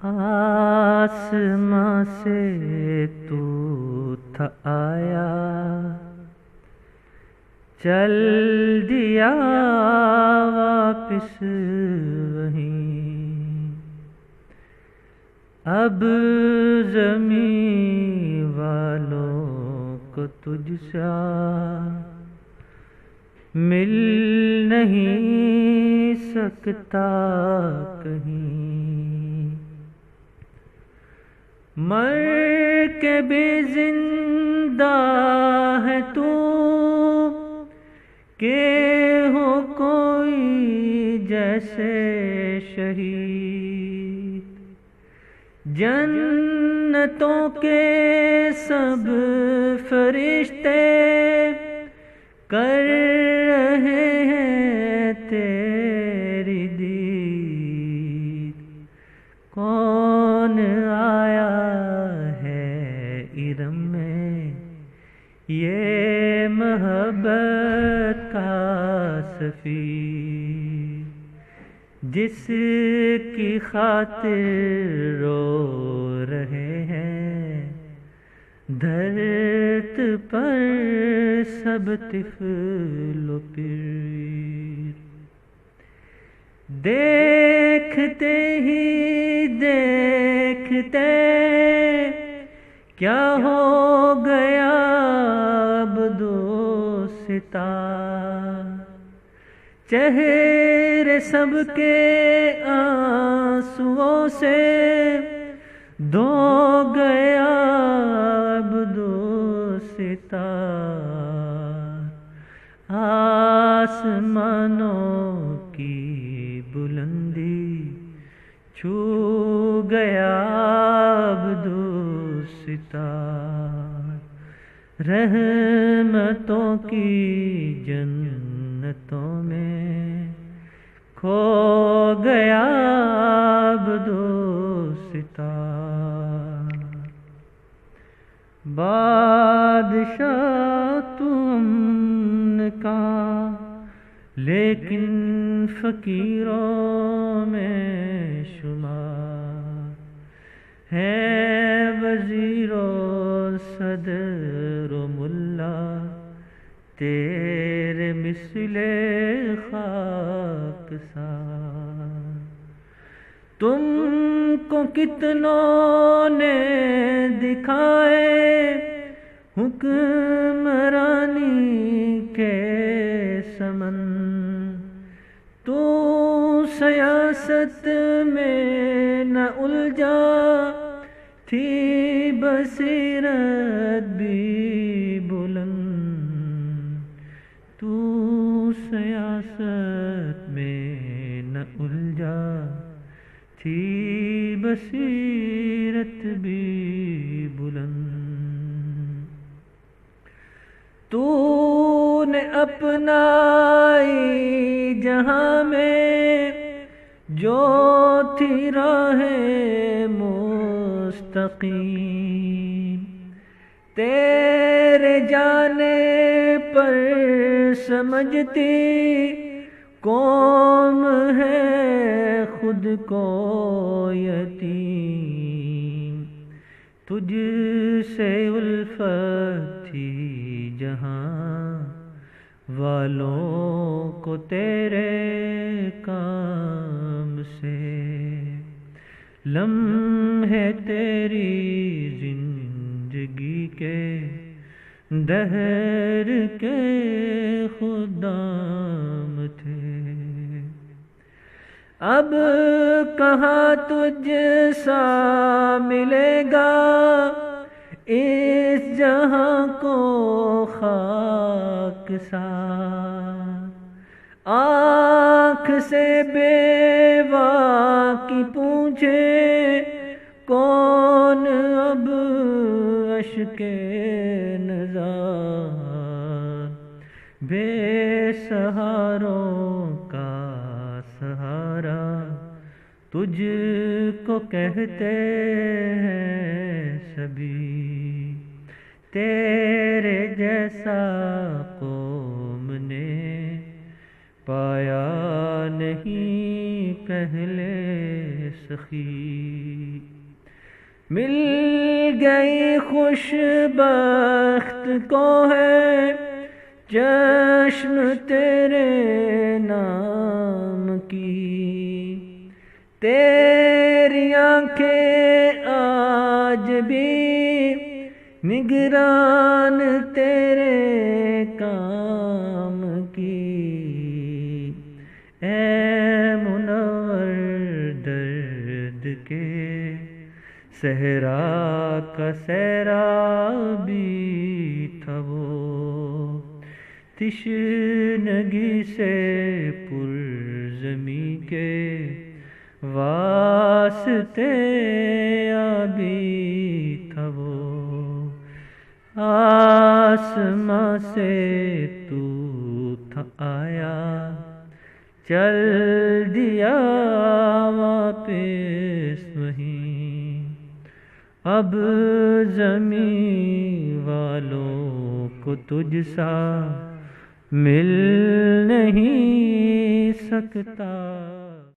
آسماں سے تو تھا آیا، چل دیا واپس وہیں، اب زمین والوں کو تجھ سے مل نہیں سکتا کہیں، مر کے بھی زندہ ہے تو کہ ہو کوئی جیسے شہید، جنتوں کے سب فرشتے کر رہے ہیں تیری دید، کون آیا ہے ارم میں یہ محبت کا سفیر، جس کی خاطر رو رہے ہیں دھرت پر سب طفل و پیر، دیکھتے ہی دیکھتے کیا ہو گیا اب دوستاں، چہرے سب کے آنسوؤں سے دھو گیا اب دوستاں، آسمانوں کی بلندی چھو گیا اب دوستاں، رحمتوں کی جنتوں میں کھو گیا اب دوستاں، بادشاہ تم نے کہا لیکن فقیروں میں شمار ہے، وزیر و صدر و ملا تیرے مثل خاکسار، تم کو کتنوں نے دکھائے حکمرانی کے سمن، تو سیاست میں نہ الجھا تھی بصیرت بھی بلند، تو سیاست میں نہ الجھا تھی بصیرت بھی بلند، تو نے اپنائی جہاں میں جو تھی راہ مستقیم، تیرے جانے پر سمجھتی قوم ہے خود کو یتیم، تجھ سے الفت تھی جہاں والوں کو تیرے کام سے، لمحے تیری زندگی کے دہر کے خدام تھے، اب کہاں تجھ سا ملے گا اس جہاں کو خاکسار، آنکھ سے بیوا کی پوچھے کون اب اشک نزار، بے سہاروں کا سہارا تجھ کو کہتے ہیں سبھی، تیرے جیسا قوم نے پایا نہیں پہلے سخی مل گئی خوش بخت کو ہے چشم تیرے نام کی، تیری آنکھیں آج بھی نگران تیرے کام کی، اے منور درد کے صحرا کا سیرابی تھا وہ، تشنگی سے پرزمی کے واسطے آبی تھا وہ، آسماں سے تو تھا آیا چل دیا واپس وہیں، اب زمین والوں کو تجھ سا مل نہیں سکتا۔